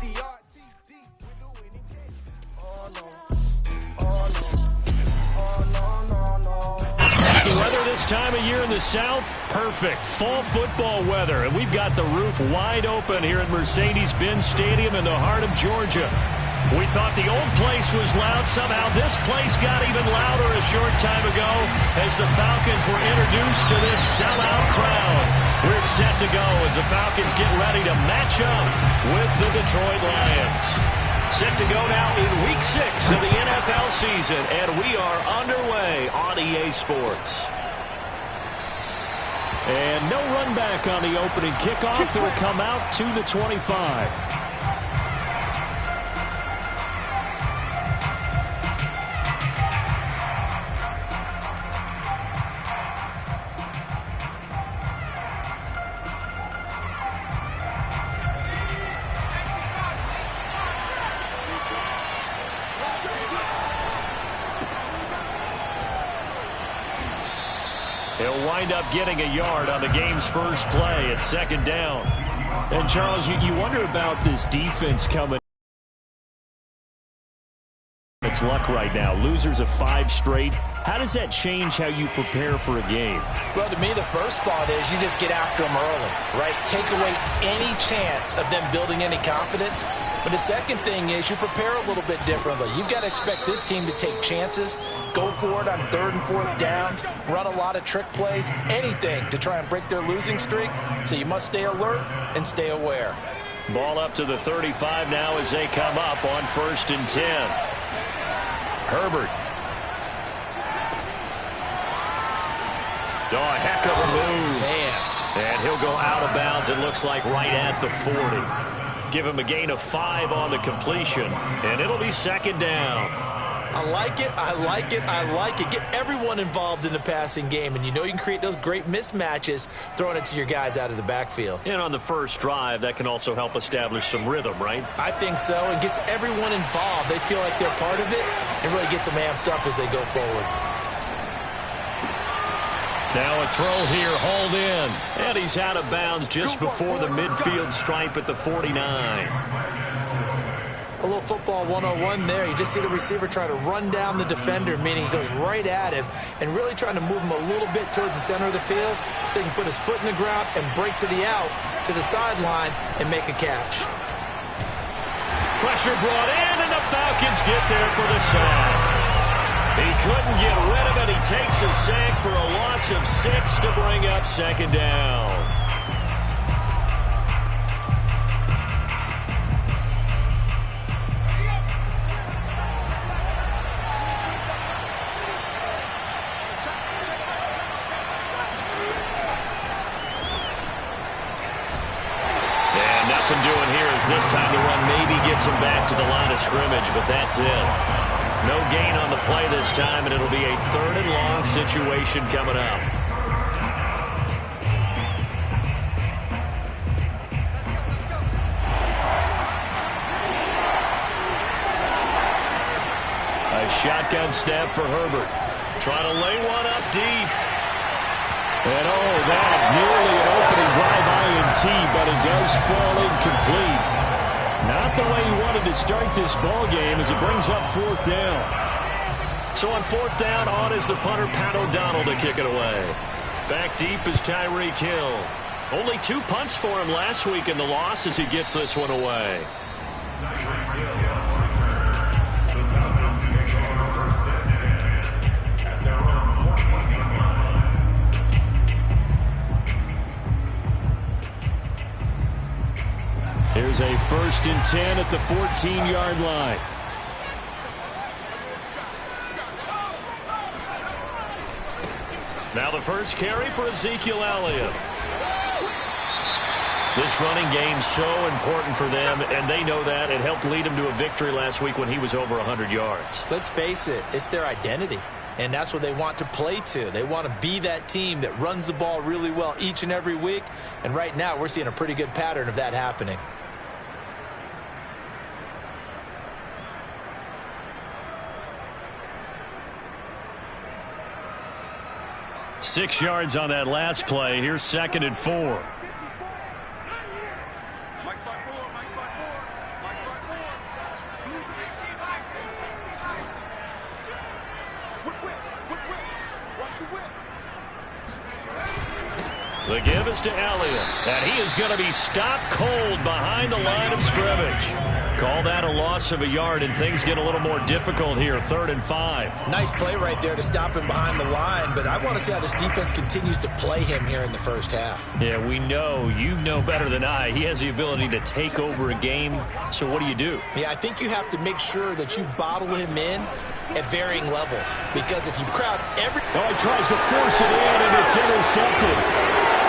Weather this time of year in the South, perfect. Fall football weather, and we've got the roof wide open here at Mercedes-Benz Stadium in the heart of Georgia. We thought the old place was loud. Somehow this place got even louder a short time ago as the Falcons were introduced to this sellout crowd. We're set to go as the Falcons get ready to match up with the Detroit Lions. Set to go now in Week 6 of the NFL season, and we are underway on EA Sports. And no run back on the opening kickoff. It'll come out to the 25. He'll wind up getting a yard on the game's first play at second down. And, Charles, you wonder about this defense coming. It's luck right now. Losers of 5 straight. How does that change how you prepare for a game? Well, to me, the first thought is you just get after them early, right? Take away any chance of them building any confidence. But the second thing is you prepare a little bit differently. You've got to expect this team to take chances, go for it on 3rd and 4th downs, run a lot of trick plays, anything to try and break their losing streak. So you must stay alert and stay aware. Ball up to the 35 now as they come up on 1st and 10. Herbert. Oh, a heck of a move. Man. And he'll go out of bounds, it looks like, right at the 40. Give him a gain of 5 on the completion, and it'll be second down. I like it, I like it, I like it. Get everyone involved in the passing game, and you know you can create those great mismatches throwing it to your guys out of the backfield. And on the first drive, that can also help establish some rhythm, right? I think so, and gets everyone involved. They feel like they're part of it, and really gets them amped up as they go forward. Now a throw here, hauled in. And he's out of bounds just before the midfield stripe at the 49. A little football 101 there. You just see the receiver try to run down the defender, meaning he goes right at him, and really trying to move him a little bit towards the center of the field so he can put his foot in the ground and break to the out, to the sideline, and make a catch. Pressure brought in, and the Falcons get there for the sack. He couldn't get rid of it. He takes a sack for a loss of 6 to bring up second down. And nothing doing here as this time the run maybe gets him back to the line of scrimmage, but that's it. No gain on the play this time, and it'll be a 3rd and long situation coming up. A shotgun snap for Herbert. Trying to lay one up deep. And that nearly an opening drive INT, but it does fall incomplete. Not the way he wanted to start this ball game as it brings up 4th down. So on 4th down, on is the punter, Pat O'Donnell, to kick it away. Back deep is Tyreek Hill. Only 2 punts for him last week in the loss as he gets this one away. Here's a 1st and 10 at the 14-yard line. Now the first carry for Ezekiel Elliott. This running game's so important for them, and they know that. It helped lead them to a victory last week when he was over 100 yards. Let's face it, it's their identity, and that's what they want to play to. They want to be that team that runs the ball really well each and every week, and right now we're seeing a pretty good pattern of that happening. 6 yards on that last play. Here's 2nd and 4. The give is to Elliott, and he is going to be stopped cold behind the line of scrimmage. Call that a loss of a yard, and things get a little more difficult here, 3rd and 5. Nice play right there to stop him behind the line, but I want to see how this defense continues to play him here in the first half. Yeah, we know, you know better than I, he has the ability to take over a game, so what do? Yeah, I think you have to make sure that you bottle him in at varying levels, because if you crowd every... Oh, he tries to force it in, and it's intercepted.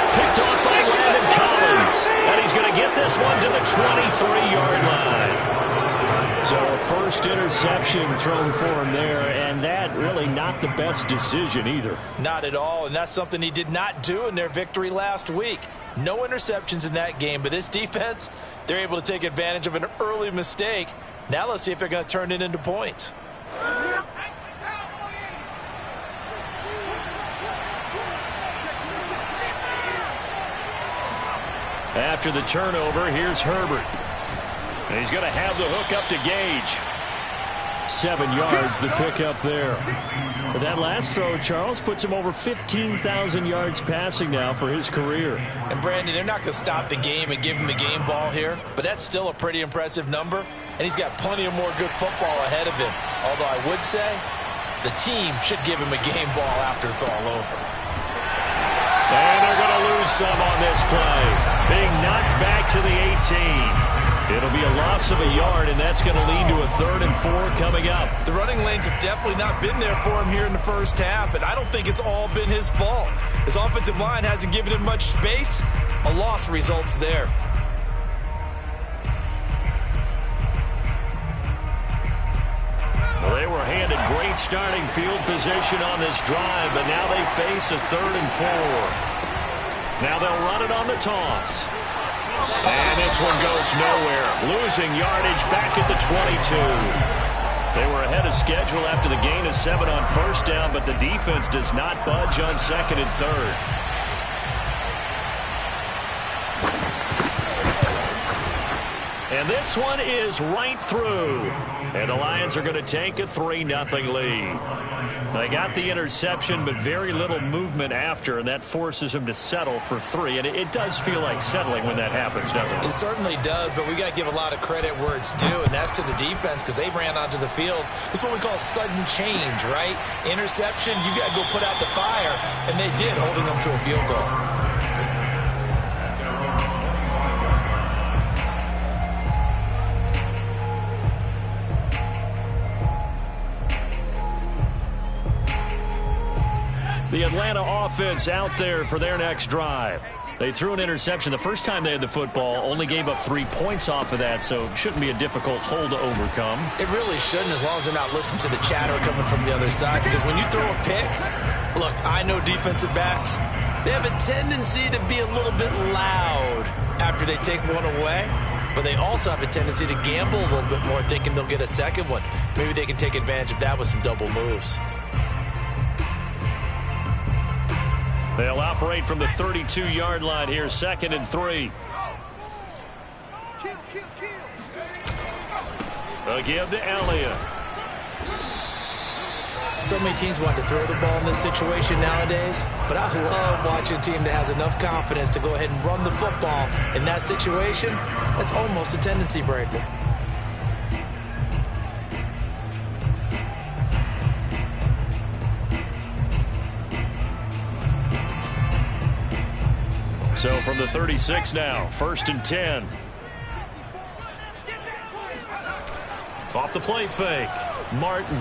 Picked off by Landon Collins. And he's going to get this one to the 23-yard line. So a first interception thrown for him there, and that really not the best decision either. Not at all, and that's something he did not do in their victory last week. No interceptions in that game, but this defense, they're able to take advantage of an early mistake. Now let's see if they're going to turn it into points. After the turnover, here's Herbert. And he's going to have the hook up to Gage. 7 yards, the pickup there. But that last throw, Charles, puts him over 15,000 yards passing now for his career. And, Brandon, they're not going to stop the game and give him the game ball here, but that's still a pretty impressive number, and he's got plenty of more good football ahead of him. Although I would say the team should give him a game ball after it's all over. And they're going to lose some on this play. Being knocked back to the 18. It'll be a loss of a yard, and that's going to lead to a 3rd and 4 coming up. The running lanes have definitely not been there for him here in the first half, and I don't think it's all been his fault. His offensive line hasn't given him much space. A loss results there. Well, they were handed great starting field position on this drive, but now they face a 3rd and 4. Now they'll run it on the toss. And this one goes nowhere. Losing yardage back at the 22. They were ahead of schedule after the gain of 7 on first down, but the defense does not budge on 2nd and 3rd. And this one is right through. And the Lions are going to take a 3-0 lead. They got the interception, but very little movement after, and that forces them to settle for 3. And it does feel like settling when that happens, doesn't it? It certainly does, but we got to give a lot of credit where it's due, and that's to the defense because they ran onto the field. It's what we call sudden change, right? Interception, you got to go put out the fire, and they did, holding them to a field goal. The Atlanta offense out there for their next drive. They threw an interception the first time they had the football, only gave up 3 points off of that, so it shouldn't be a difficult hole to overcome. It really shouldn't, as long as they're not listening to the chatter coming from the other side, because when you throw a pick, look, I know defensive backs, they have a tendency to be a little bit loud after they take one away, but they also have a tendency to gamble a little bit more, thinking they'll get a second one. Maybe they can take advantage of that with some double moves. They'll operate from the 32-yard line here, 2nd and 3. A give to Elliott. So many teams want to throw the ball in this situation nowadays, but I love watching a team that has enough confidence to go ahead and run the football in that situation. That's almost a tendency breaker. So from the 36 now, 1st and 10. Off the play fake, Martin.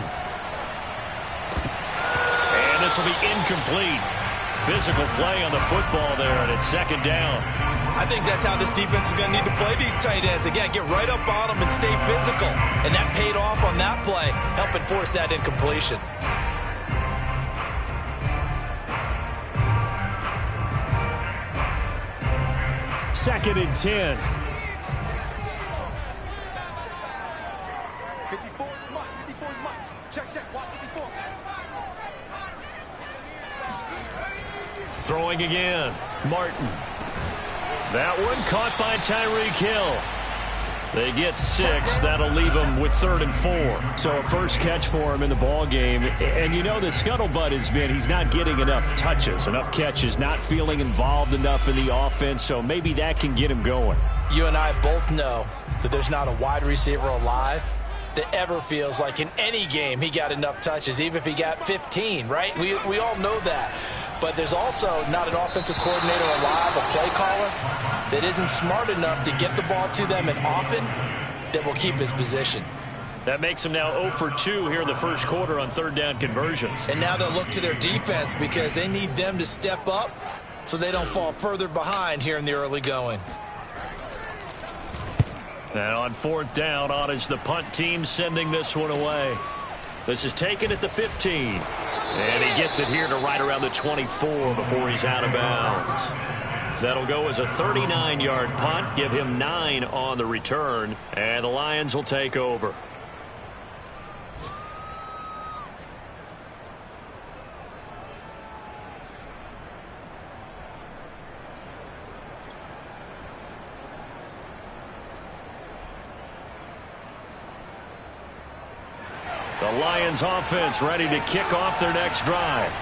And this will be incomplete. Physical play on the football there, and it's 2nd down. I think that's how this defense is going to need to play these tight ends. Again, get right up on them and stay physical. And that paid off on that play, helping force that incompletion. Second and 10. Throwing again. Martin. That one caught by Tyreek Hill. They get 6. That'll leave them with 3rd and 4. So a first catch for him in the ball game. And you know the scuttlebutt has been he's not getting enough touches, enough catches, not feeling involved enough in the offense. So maybe that can get him going. You and I both know that there's not a wide receiver alive that ever feels like in any game he got enough touches, even if he got 15, right? We all know that. But there's also not an offensive coordinator alive, a play caller, that isn't smart enough to get the ball to them and often that will keep his position. That makes him now 0 for 2 here in the first quarter on 3rd down conversions. And now they'll look to their defense because they need them to step up so they don't fall further behind here in the early going. And on 4th down, on is the punt team sending this one away. This is taken at the 15. And he gets it here to right around the 24 before he's out of bounds. That'll go as a 39-yard punt, give him 9 on the return, and the Lions will take over. The Lions offense ready to kick off their next drive.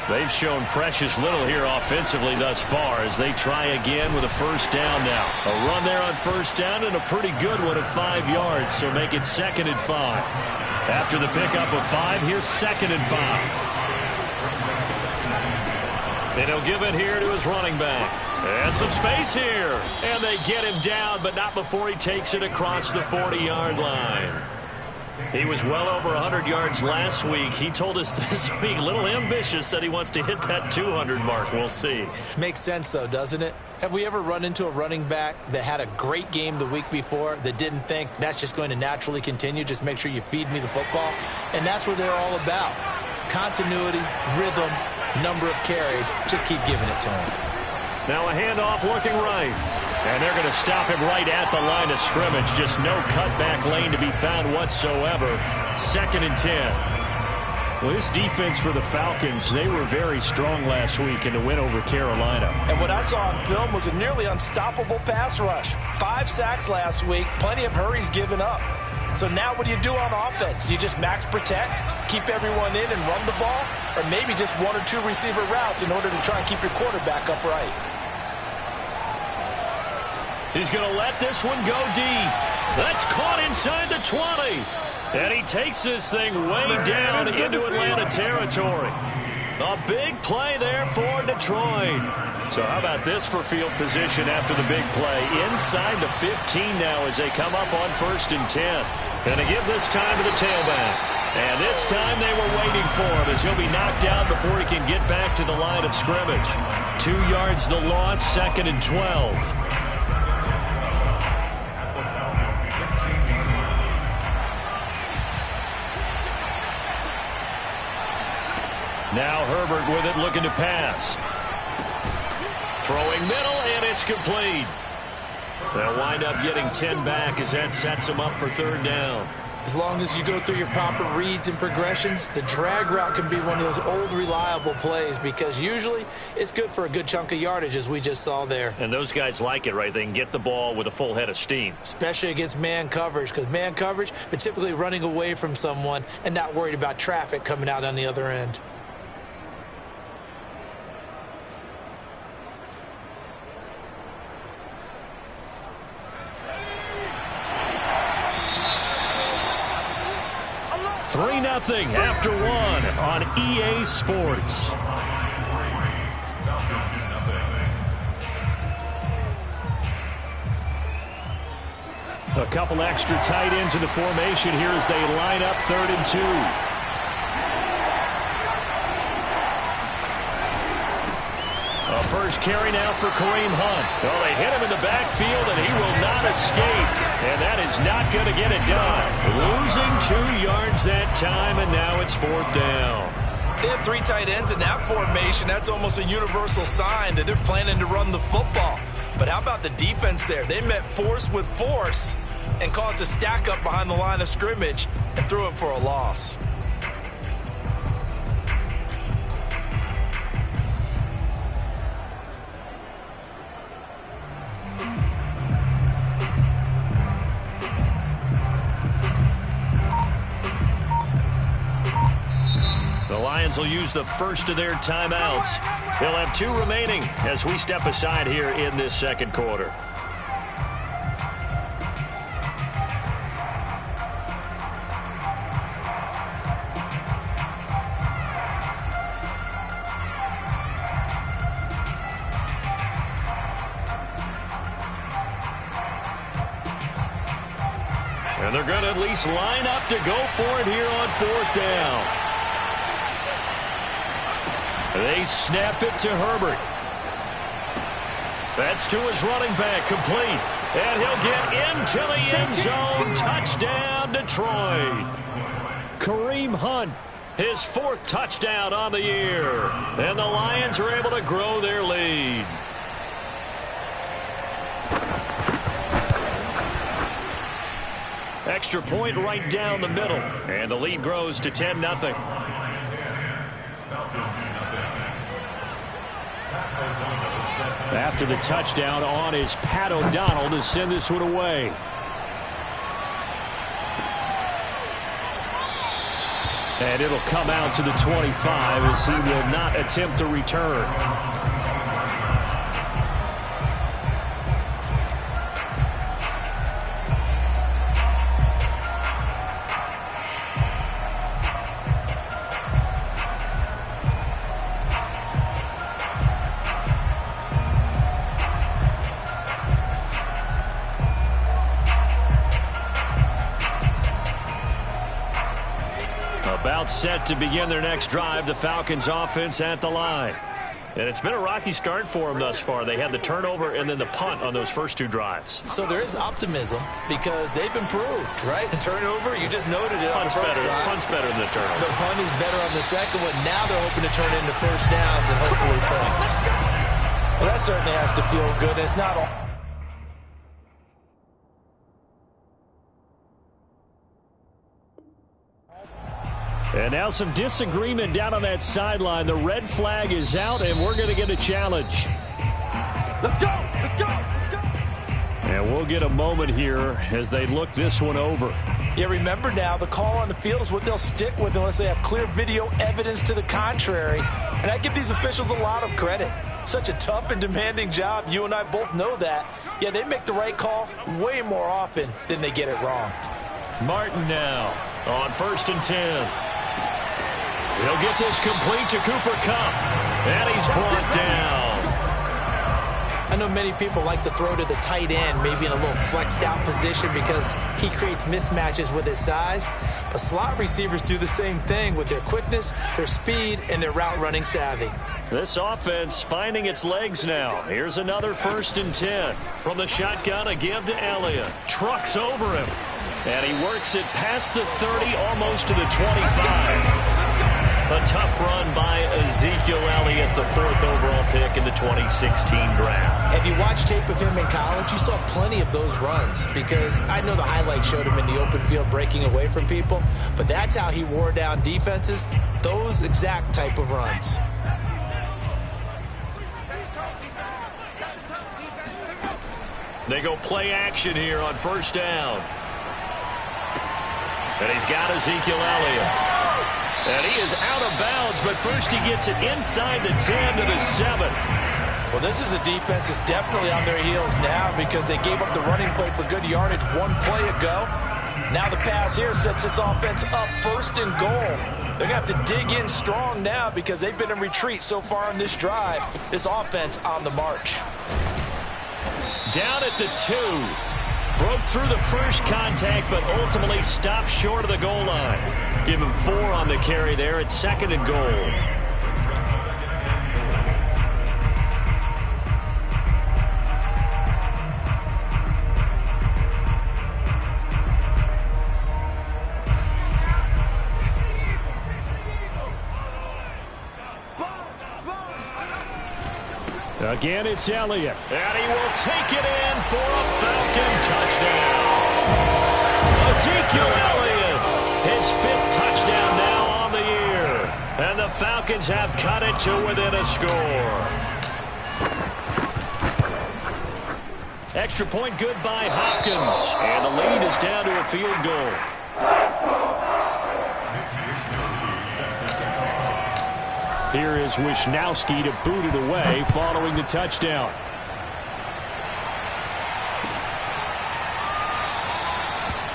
They've shown precious little here offensively thus far as they try again with a first down now. A run there on first down and a pretty good one of 5 yards, so make it 2nd and 5. After the pickup of 5, here's 2nd and 5. And he'll give it here to his running back. And some space here. And they get him down, but not before he takes it across the 40-yard line. He was well over 100 yards last week. He told us this week, a little ambitious, said he wants to hit that 200 mark. We'll see. Makes sense, though, doesn't it? Have we ever run into a running back that had a great game the week before that didn't think that's just going to naturally continue? Just make sure you feed me the football. And that's what they're all about. Continuity, rhythm, number of carries. Just keep giving it to him. Now a handoff looking right. And they're going to stop him right at the line of scrimmage. Just no cutback lane to be found whatsoever. 2nd and 10. Well, this defense for the Falcons, they were very strong last week in the win over Carolina. And what I saw on film was a nearly unstoppable pass rush. 5 sacks last week, plenty of hurries given up. So now what do you do on offense? You just max protect, keep everyone in and run the ball, or maybe just 1 or 2 receiver routes in order to try and keep your quarterback upright. He's going to let this one go deep. That's caught inside the 20. And he takes this thing way down into Atlanta territory. A big play there for Detroit. So how about this for field position after the big play? Inside the 15 now as they come up on 1st and 10. Going to give this time to the tailback. And this time they were waiting for him as he'll be knocked down before he can get back to the line of scrimmage. 2 yards the loss, 2nd and 12. Now Herbert with it, looking to pass. Throwing middle, and it's complete. They'll wind up getting 10 back as that sets them up for 3rd down. As long as you go through your proper reads and progressions, the drag route can be one of those old reliable plays because usually it's good for a good chunk of yardage as we just saw there. And those guys like it, right? They can get the ball with a full head of steam. Especially against man coverage because man coverage, they're typically running away from someone and not worried about traffic coming out on the other end. Nothing after 1 on EA Sports. A couple extra tight ends in the formation here as they line up 3rd and 2. A first carry now for Kareem Hunt. Well, they hit him in the backfield, and he will not escape. And that is not going to get it done. Losing 2 yards that time, and now it's 4th down. They have 3 tight ends in that formation. That's almost a universal sign that they're planning to run the football. But how about the defense there? They met force with force and caused a stack up behind the line of scrimmage and threw him for a loss. Lions will use the first of their timeouts. They'll have 2 remaining as we step aside here in this second quarter. And they're going to at least line up to go for it here on 4th down. They snap it to Herbert. That's to his running back, complete. And he'll get into the end zone. Touchdown, Detroit. Kareem Hunt, his 4th touchdown on the year. And the Lions are able to grow their lead. Extra point right down the middle. And the lead grows to 10-0. After the touchdown on is Pat O'Donnell to send this one away. And it'll come out to the 25 as he will not attempt to return. About set to begin their next drive, the Falcons offense at the line. And it's been a rocky start for them thus far. They had the turnover and then the punt on those first 2 drives. So there is optimism because they've improved, right? The turnover, you just noted it. Punt's better than the turnover. The punt is better on the second one. Now they're hoping to turn into first downs and hopefully points. Well, that certainly has to feel good. It's not all. And now some disagreement down on that sideline. The red flag is out, and we're going to get a challenge. Let's go! Let's go! Let's go! And we'll get a moment here as they look this one over. Yeah, remember now, the call on the field is what they'll stick with unless they have clear video evidence to the contrary. And I give these officials a lot of credit. Such a tough and demanding job. You and I both know that. Yeah, they make the right call way more often than they get it wrong. Martin now on 1st and 10. He'll get this complete to Cooper Kupp. And he's brought down. I know many people like to throw to the tight end, maybe in a little flexed out position because he creates mismatches with his size. But slot receivers do the same thing with their quickness, their speed, and their route running savvy. This offense finding its legs now. Here's another 1st and 10. From the shotgun, a give to Elliott. Trucks over him. And he works it past the 30, almost to the 25. A tough run by Ezekiel Elliott, the 4th overall pick in the 2016 draft. If you watch tape of him in college, you saw plenty of those runs because I know the highlight showed him in the open field breaking away from people, but that's how he wore down defenses, those exact type of runs. They go play action here on 1st down. And he's got Ezekiel Elliott. And he is out of bounds, but first he gets it inside the 10 to the 7. Well, this is a defense that's definitely on their heels now because they gave up the running play for good yardage 1 play ago. Now the pass here sets this offense up 1st and goal. They're going to have to dig in strong now because they've been in retreat so far in this drive. This offense on the march. Down at the 2. Broke through the first contact, but ultimately stopped short of the goal line. Give him 4 on the carry there at 2nd and goal. Again, it's Elliott. And he will take it in for a Falcon touchdown. Ezekiel Elliott, his 5th touchdown now on the year. And the Falcons have cut it to within a score. Extra point good by Hopkins. And the lead is down to a field goal. Here is Wisnowski to boot it away following the touchdown.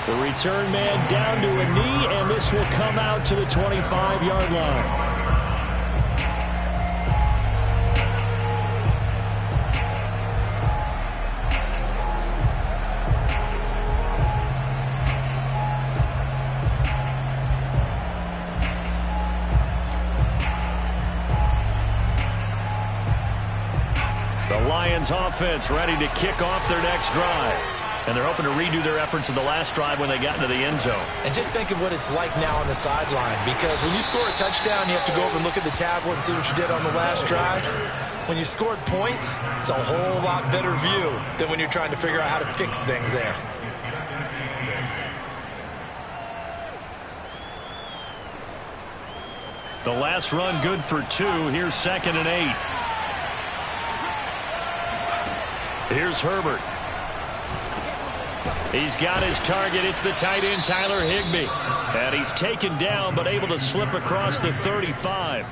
The return man down to a knee, and this will come out to the 25-yard line. The Lions offense ready to kick off their next drive. And they're hoping to redo their efforts in the last drive when they got into the end zone. And just think of what it's like now on the sideline, because when you score a touchdown, you have to go over and look at the tablet and see what you did on the last drive. When you scored points, it's a whole lot better view than when you're trying to figure out how to fix things there. The last run good for 2. Here's 2nd and 8. Here's Herbert. He's got his target. It's the tight end, Tyler Higbee. And he's taken down, but able to slip across the 35.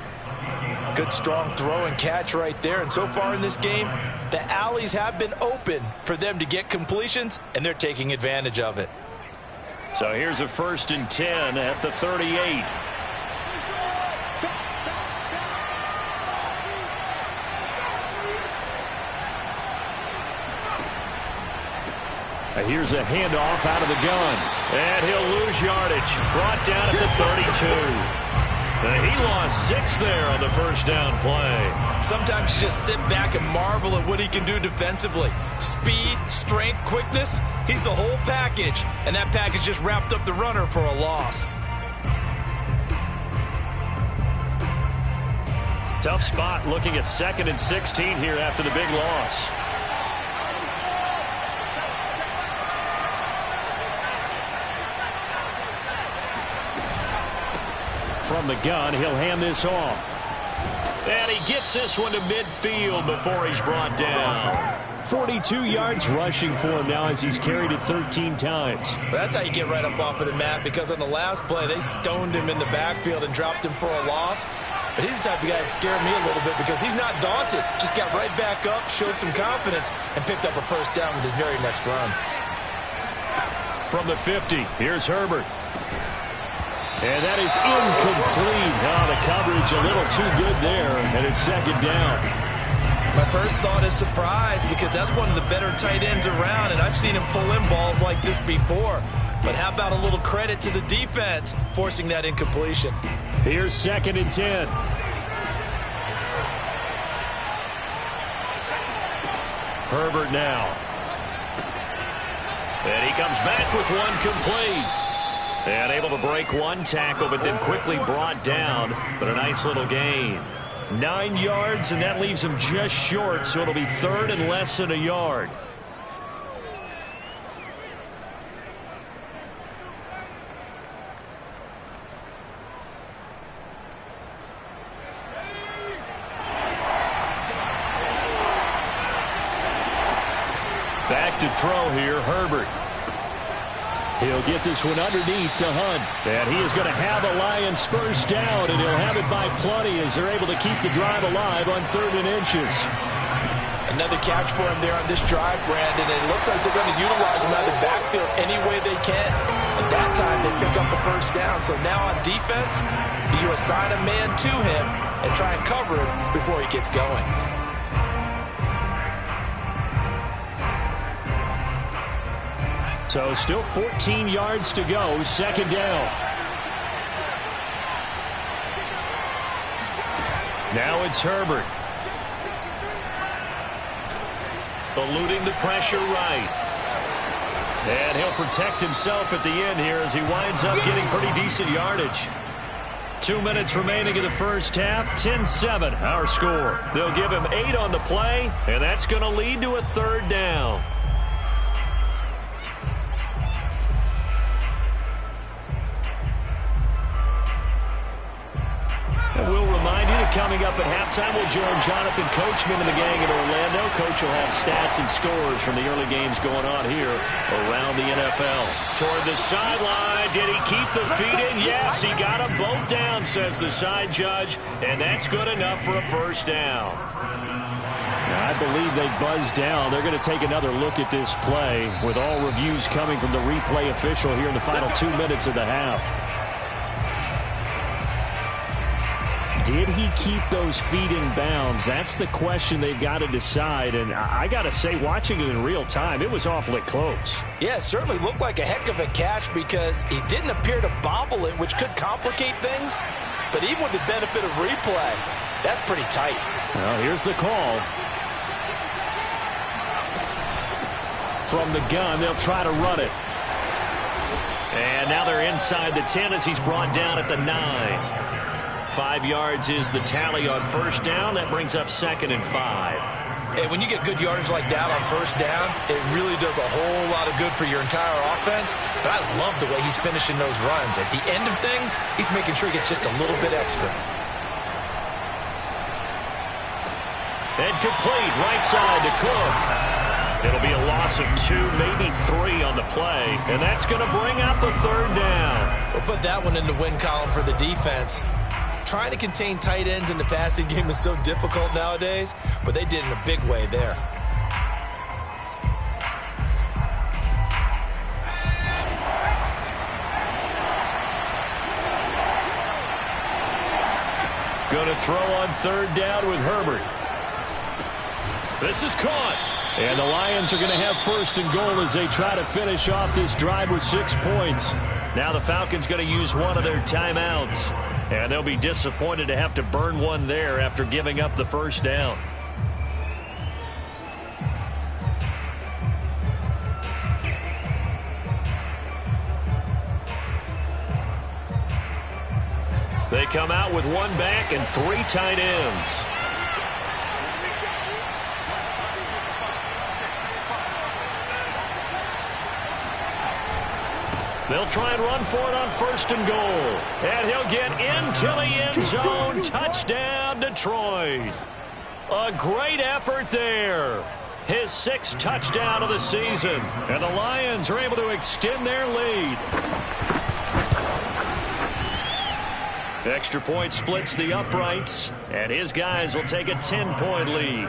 Good, strong throw and catch right there. And so far in this game, the alleys have been open for them to get completions, and they're taking advantage of it. So here's a 1st and 10 at the 38. Here's a handoff out of the gun. And he'll lose yardage. Brought down at the 32. He lost 6 there on the first down play. Sometimes you just sit back and marvel at what he can do defensively. Speed, strength, quickness. He's the whole package. And that package just wrapped up the runner for a loss. Tough spot looking at 2nd and 16 here after the big loss. From the gun, he'll hand this off. And he gets this one to midfield before he's brought down. 42 yards rushing for him now as he's carried it 13 times. That's how you get right up off of the mat, because on the last play, they stoned him in the backfield and dropped him for a loss. But he's the type of guy that scared me a little bit because he's not daunted. Just got right back up, showed some confidence, and picked up a first down with his very next run. From the 50, here's Herbert. And that is incomplete. Now the coverage a little too good there, and it's 2nd down. My first thought is surprise, because that's one of the better tight ends around, and I've seen him pull in balls like this before. But how about a little credit to the defense forcing that incompletion? Here's 2nd and 10. Herbert now. And he comes back with one complete. And able to break one tackle, but then quickly brought down. But a nice little gain. 9 yards, and that leaves him just short, so it'll be 3rd and less than a yard. Back to throw here, Herbert. He'll get this one underneath to Hunt. And he is going to have a Lions first down, and he'll have it by plenty as they're able to keep the drive alive on 3rd and inches. Another catch for him there on this drive, Brandon. And it looks like they're going to utilize him out of the backfield any way they can. At that time, they pick up the first down. So now on defense, do you assign a man to him and try and cover him before he gets going? So still 14 yards to go, 2nd down. Now it's Herbert. Eluding the pressure right. And he'll protect himself at the end here as he winds up getting pretty decent yardage. 2 minutes remaining in the first half, 10-7 our score. They'll give him 8 on the play, and that's going to lead to a 3rd down. And we'll remind you to coming up at halftime, we'll join Jonathan Coachman and the gang in Orlando. Coach will have stats and scores from the early games going on here around the NFL. Toward the sideline, did he keep the feet in? Yes, he got them both down, says the side judge, and that's good enough for a first down. I believe they buzzed down. They're going to take another look at this play with all reviews coming from the replay official here in the final 2 minutes of the half. Did he keep those feet in bounds? That's the question they've got to decide. And I got to say, watching it in real time, it was awfully close. Yeah, it certainly looked like a heck of a catch because he didn't appear to bobble it, which could complicate things. But even with the benefit of replay, that's pretty tight. Well, here's the call. From the gun, they'll try to run it. And now they're inside the 10 as he's brought down at the 9. 5 yards is the tally on first down. That brings up 2nd and 5. Hey, when you get good yardage like that on first down, it really does a whole lot of good for your entire offense. But I love the way he's finishing those runs. At the end of things, he's making sure he gets just a little bit extra. And complete, right side to Cook. It'll be a loss of 2, maybe 3 on the play. And that's going to bring up a 3rd down. We'll put that one in the win column for the defense. Trying to contain tight ends in the passing game is so difficult nowadays, but they did in a big way there. Going to throw on 3rd down with Herbert. This is caught. And the Lions are going to have 1st and goal as they try to finish off this drive with 6 points. Now the Falcons going to use one of their timeouts. And they'll be disappointed to have to burn one there after giving up the first down. They come out with 1 back and 3 tight ends. They'll try and run for it on 1st and goal. And he'll get into the end zone. Touchdown, Detroit. A great effort there. His 6th touchdown of the season. And the Lions are able to extend their lead. Extra point splits the uprights. And his guys will take a 10-point lead.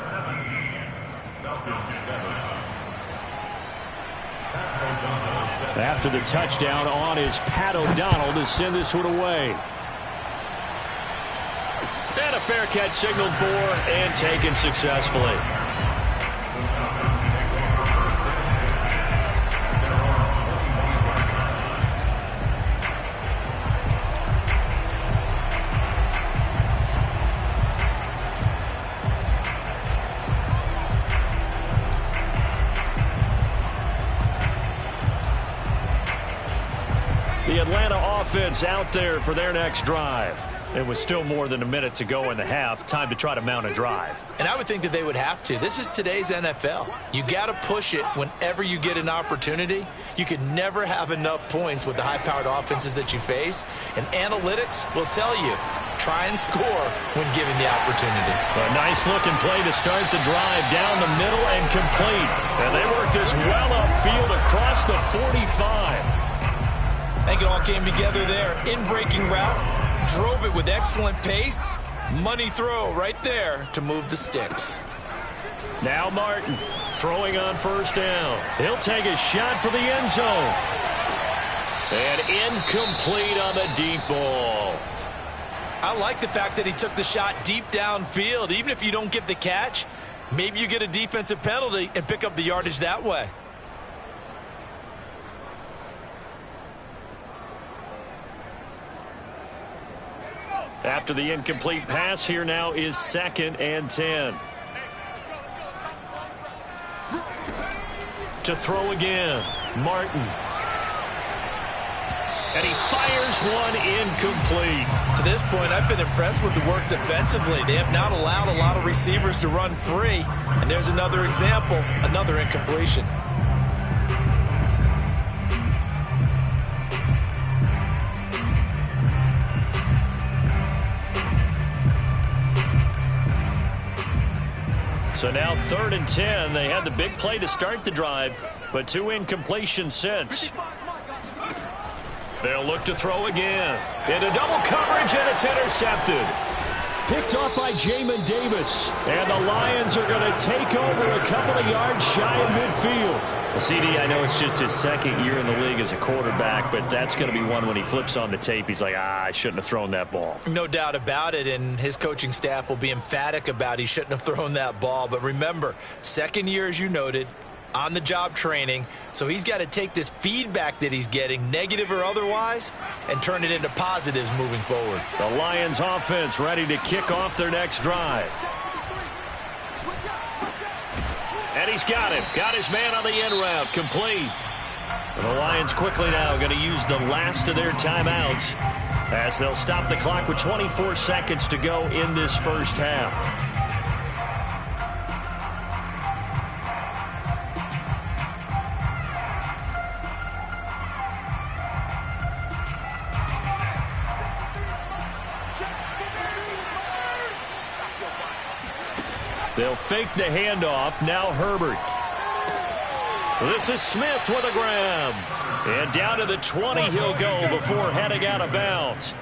After the touchdown on is Pat O'Donnell to send this one away. And a fair catch signaled for and taken successfully. The Atlanta offense out there for their next drive. It was still more than a minute to go in the half. Time to try to mount a drive. And I would think that they would have to. This is today's NFL. You got to push it whenever you get an opportunity. You could never have enough points with the high-powered offenses that you face. And analytics will tell you, try and score when given the opportunity. A nice-looking play to start the drive down the middle and complete. And they work this well upfield across the 45. I think it all came together there. In-breaking route, drove it with excellent pace. Money throw right there to move the sticks. Now Martin throwing on 1st down. He'll take a shot for the end zone. And incomplete on the deep ball. I like the fact that he took the shot deep downfield. Even if you don't get the catch, maybe you get a defensive penalty and pick up the yardage that way. After the incomplete pass, here now is 2nd and 10. To throw again, Martin. And he fires one incomplete. To this point, I've been impressed with the work defensively. They have not allowed a lot of receivers to run free. And there's another example, another incompletion. So now 3rd and 10. They had the big play to start the drive, but 2 incompletions since. They'll look to throw again. Into double coverage, and it's intercepted. Picked off by Jamin Davis. And the Lions are going to take over a couple of yards shy of midfield. Well, CD, I know it's just his 2nd year in the league as a quarterback, but that's going to be one when he flips on the tape. He's like, I shouldn't have thrown that ball. No doubt about it, and his coaching staff will be emphatic about he shouldn't have thrown that ball. But remember, 2nd year, as you noted, on-the-job training, so he's got to take this feedback that he's getting, negative or otherwise, and turn it into positives moving forward. The Lions offense ready to kick off their next drive. And he's got him. Got his man on the end route. Complete. And the Lions quickly now going to use the last of their timeouts as they'll stop the clock with 24 seconds to go in this first half. They'll fake the handoff. Now Herbert. This is Smith with a grab. And down to the 20 he'll go before heading out of bounds.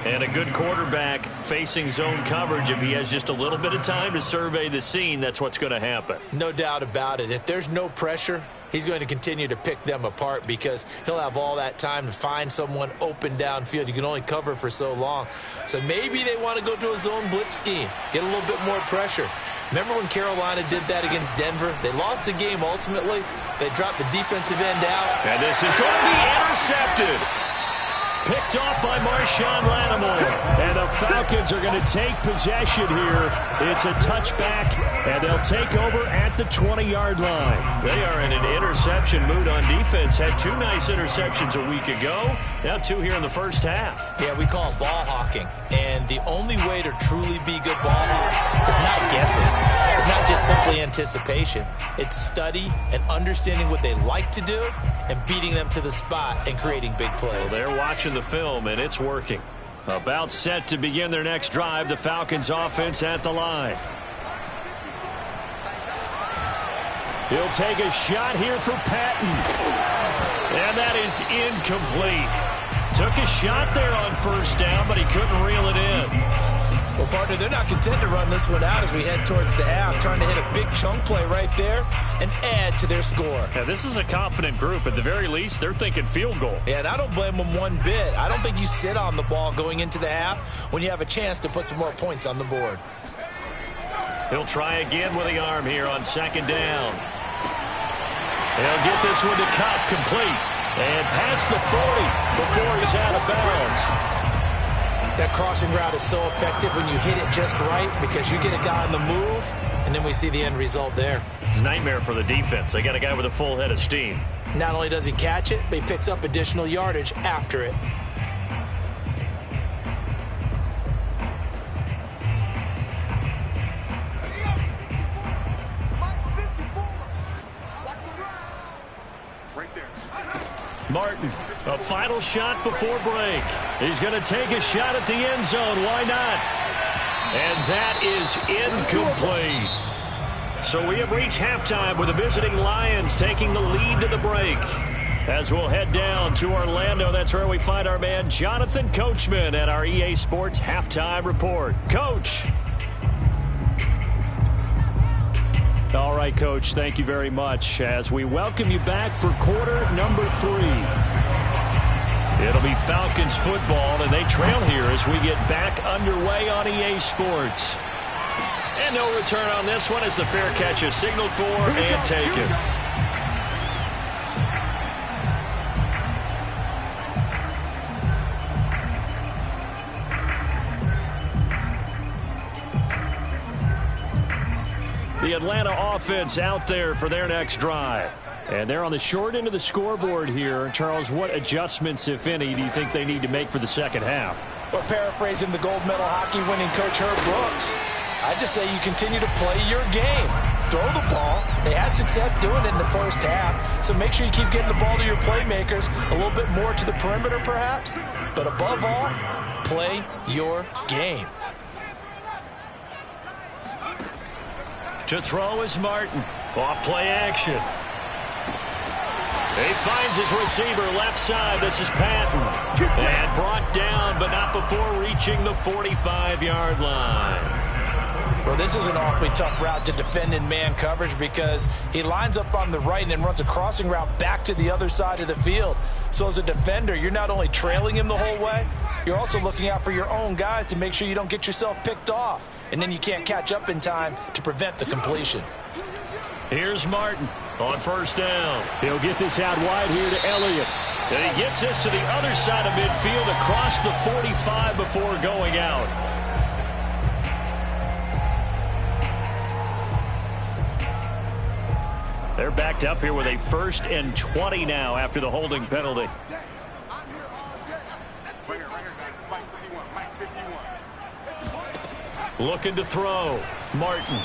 And a good quarterback facing zone coverage. If he has just a little bit of time to survey the scene, that's what's going to happen. No doubt about it. If there's no pressure, he's going to continue to pick them apart because he'll have all that time to find someone open downfield. You can only cover for so long. So maybe they want to go to a zone blitz scheme, get a little bit more pressure. Remember when Carolina did that against Denver? They lost the game ultimately. They dropped the defensive end out. And this is going to be intercepted. Picked off by Marshawn Lattimore. And the Falcons are going to take possession here. It's a touchback, and they'll take over at the 20-yard line. They are in an interception mood on defense. Had 2 nice interceptions a week ago. Now 2 here in the first half. Yeah, we call it ball hawking. And the only way to truly be good ball hawks is not guessing. It's not just simply anticipation. It's study and understanding what they like to do and beating them to the spot and creating big plays. Well, they're watching the film, and it's working. About set to begin their next drive, the Falcons offense at the line. He'll take a shot here for Patton. And that is incomplete. Took a shot there on first down, but he couldn't reel it in. Well, partner, they're not content to run this one out as we head towards the half, trying to hit a big chunk play right there and add to their score. Yeah, this is a confident group. At the very least, they're thinking field goal. Yeah, and I don't blame them one bit. I don't think you sit on the ball going into the half when you have a chance to put some more points on the board. He'll try again with the arm here on 2nd down. He'll get this one to Cup, complete. And past the 40 before he's out of bounds. That crossing route is so effective when you hit it just right because you get a guy on the move, and then we see the end result there. It's a nightmare for the defense. They got a guy with a full head of steam. Not only does he catch it, but he picks up additional yardage after it. Martin, a final shot before break. He's going to take a shot at the end zone. Why not? And that is incomplete. So we have reached halftime with the visiting Lions taking the lead to the break. As we'll head down to Orlando, that's where we find our man Jonathan Coachman at our EA Sports Halftime Report. Coach. All right, Coach, thank you very much as we welcome you back for quarter number 3. It'll be Falcons football, and they trail here as we get back underway on EA Sports. And no return on this one as the fair catch is signaled for and taken. The Atlanta offense out there for their next drive. And they're on the short end of the scoreboard here. Charles, what adjustments, if any, do you think they need to make for the second half? Well, paraphrasing the gold medal hockey winning coach Herb Brooks, I just say you continue to play your game. Throw the ball. They had success doing it in the first half, so make sure you keep getting the ball to your playmakers, a little bit more to the perimeter perhaps, but above all, play your game. To throw is Martin. Off play action. He finds his receiver left side. This is Patton. And brought down, but not before reaching the 45-yard line. Well, this is an awfully tough route to defend in man coverage because he lines up on the right and then runs a crossing route back to the other side of the field. So as a defender, you're not only trailing him the whole way, you're also looking out for your own guys to make sure you don't get yourself picked off. And then you can't catch up in time to prevent the completion. Here's Martin on first down. He'll get this out wide here to Elliott. And he gets this to the other side of midfield across the 45 before going out. They're backed up here with a 1st and 20 now after the holding penalty. Looking to throw. Martin.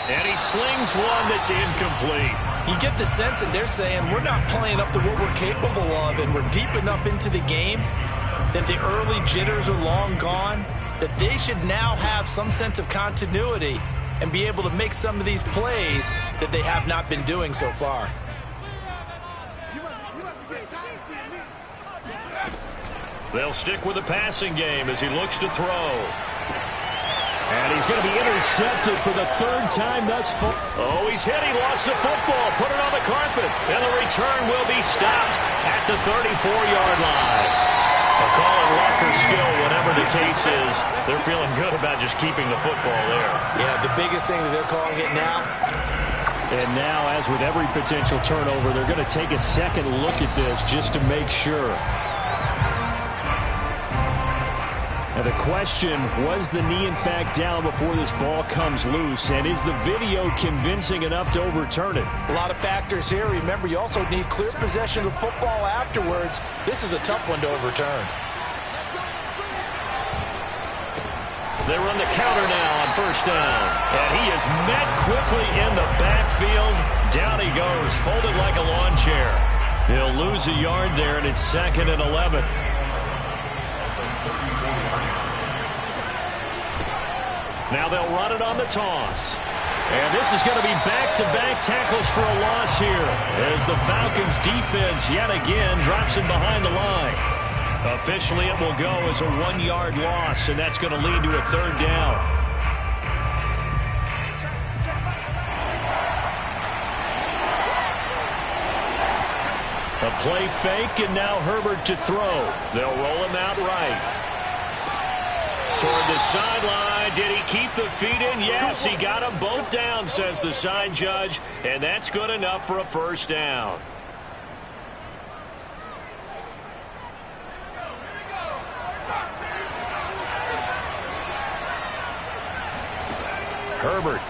And he slings one that's incomplete. You get the sense that they're saying we're not playing up to what we're capable of, and we're deep enough into the game that the early jitters are long gone, that they should now have some sense of continuity and be able to make some of these plays that they have not been doing so far. They'll stick with the passing game as he looks to throw. And he's going to be intercepted for the 3rd time thus far. Oh, he's hit. He lost the football. Put it on the carpet. And the return will be stopped at the 34-yard line. A call it luck or skill, whatever the case is. They're feeling good about just keeping the football there. Yeah, the biggest thing that they're calling it now. And now, as with every potential turnover, they're going to take a second look at this just to make sure. Now the question, was the knee in fact down before this ball comes loose? And is the video convincing enough to overturn it? A lot of factors here. Remember, you also need clear possession of the football afterwards. This is a tough one to overturn. They run the counter now on first down. And he is met quickly in the backfield. Down he goes, folded like a lawn chair. He'll lose a yard there, and it's 2nd and 11. Now they'll run it on the toss. And this is going to be back-to-back tackles for a loss here as the Falcons defense yet again drops him behind the line. Officially it will go as a 1-yard loss, and that's going to lead to a 3rd down. A play fake, and now Herbert to throw. They'll roll him out right. Toward the sideline. Did he keep the feet in? Yes, he got them both down, says the side judge, and that's good enough for a 1st down. Herbert.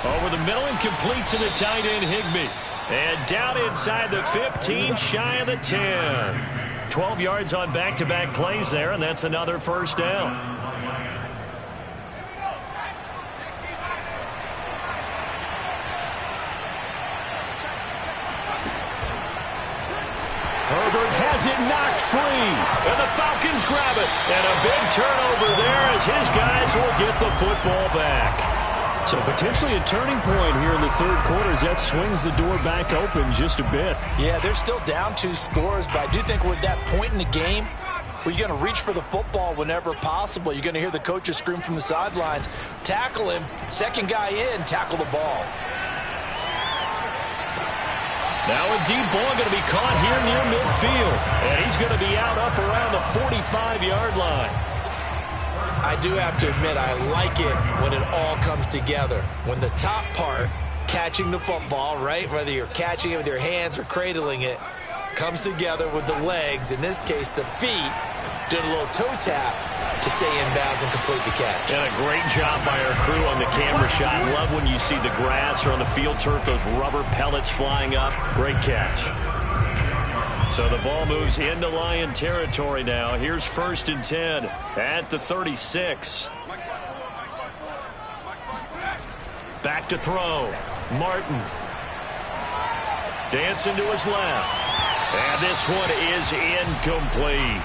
Over the middle and complete to the tight end, Higbee. And down inside the 15, shy of the 10. 12 yards on back-to-back plays there, and that's another 1st down. Herbert has it knocked free, and the Falcons grab it. And a big turnover there as his guys will get the football back. So potentially a turning point here in the 3rd quarter as that swings the door back open just a bit. Yeah, they're still down 2 scores, but I do think we're at that point in the game where you're going to reach for the football whenever possible. You're going to hear the coaches scream from the sidelines. Tackle him. 2nd guy in, tackle the ball. Now a deep ball going to be caught here near midfield. And he's going to be out up around the 45-yard line. I do have to admit, I like it when it all comes together. When the top part, catching the football, right, whether you're catching it with your hands or cradling it, comes together with the legs, in this case the feet, doing a little toe tap to stay in bounds and complete the catch. And a great job by our crew on the camera shot. Love when you see the grass or on the field turf, those rubber pellets flying up. Great catch. So the ball moves into Lion territory now. Here's 1st and 10 at the 36. Back to throw. Martin. Dancing to his left. And this one is incomplete.